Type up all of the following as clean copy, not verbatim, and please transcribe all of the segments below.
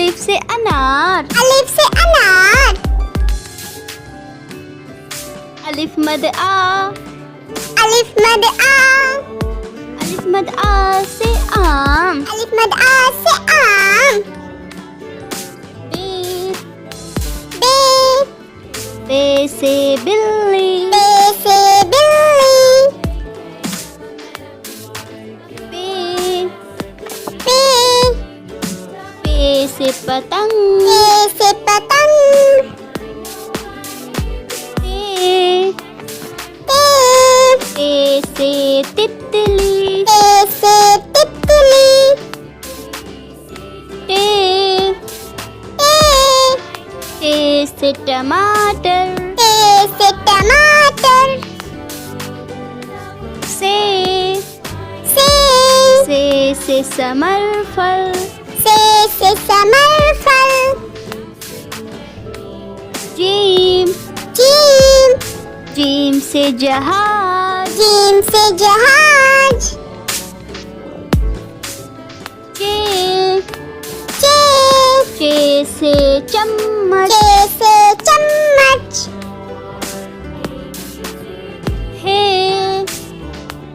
अलिफ से अनार, अलिफ से अनार, अलिफ मद आ, अलिफ मद आ, अलिफ मद आ से आम, अलिफ मद आ से आम, बे, बे, बे से बिल्ली, बे से बिल्ली, पे, पे, पे से पतंग, पे से पतंग, पे, पे, पे से तितली, पे से तितली, टे, पे, टे से टमाटर, पे से टमाटर, से से समरफल, से समरफल, जीम, जीम, जीम से जहाज, जीम से जहाज, चे, चे, चे से चम्मच, चे से चम्मच, हे,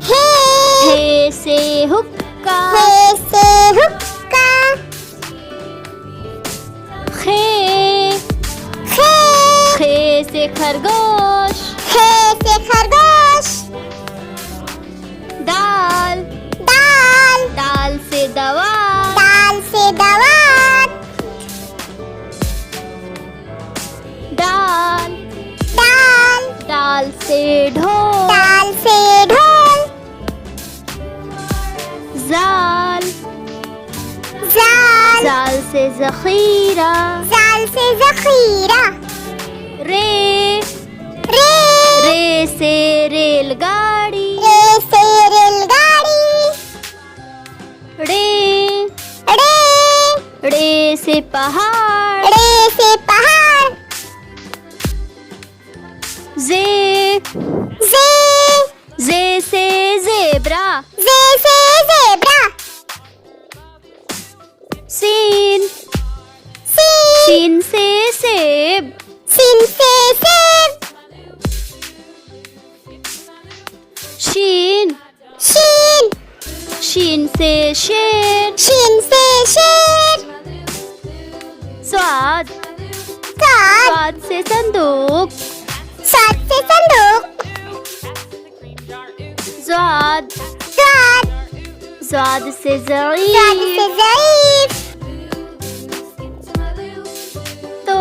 हे, हे से हुक्का, हे से हुक्का, खे, खे, खे से खरगोश, खे से खरगोश, दाल, दाल, दाल से दवा, दाल से दवात, दाल, दाल, दाल से ढोल, दाल से ढोल, जाल, जाल, जाल से जखीरा, जाल से जखीरा, रे, रे, रे से रेलगाड़ी, रे से रेलगाड़ी, रे, रे, रे से पहाड़, रे से पहाड़, जे, जे, जे से जेब्रा, जे से जेब्रा, सीन, सीन, सीन से सेब, सीन से सेब, शीन, शीन, शीन से शेर, शीन से शेर, स्वाद, सात, स्वाद से संदूक, सात से संदूक, स्वाद, स्वाद, स्वाद से स्वाद ज़ईफ़, से ज़ईफ़, तो,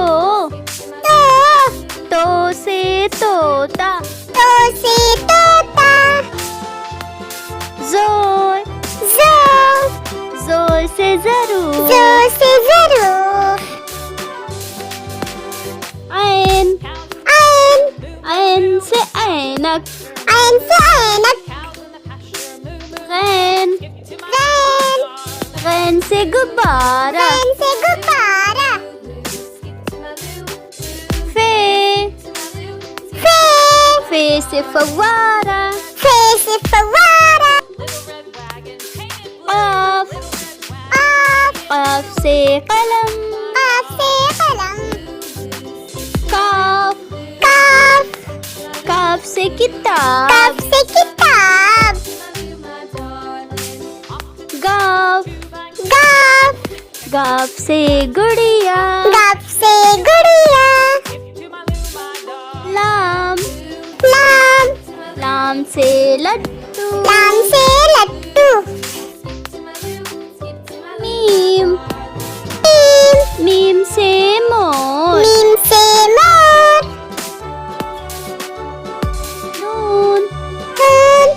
तो, तो से तोता, तो से तोता, जोर, जो, जोर से जरूर, जो से ज़रूर, ऐन, ऐन, ऐन से ऐनक, ऐन से ऐनक, गैन, गैन, गैन से गुब्बारा, गैन से गुब्बारा, फे, फे, फे से फव्वारा, फे से फव्वारा, क़ाफ, क़ाफ, क़ाफ से कलम, क़ाफ से कलम, काफ, काफ, काफ से किताब, काफ से किताब, गाफ, गाफ, गाफ से गुड़िया, गाफ से गुड़िया, लाम, लाम, लाम से लट्टू, लाम से लट्टू, मीम, मीम, मीम से मोर, मीम से मोर, नून, नून,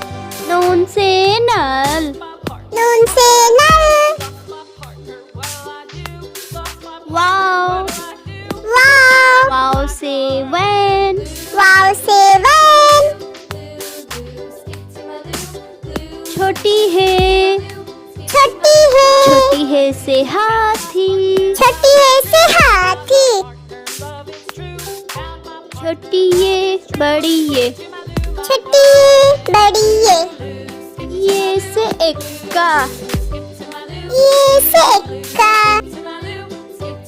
नून से नल, नून से नल, वाव, वाव, वाव से वैन, वाव से वैन, छोटी है, छोटी है, छोटी है से हाथी, छोटी है से हाथी, छोटी ये बड़ी ये, छोटी बड़ी ये से एक्का, से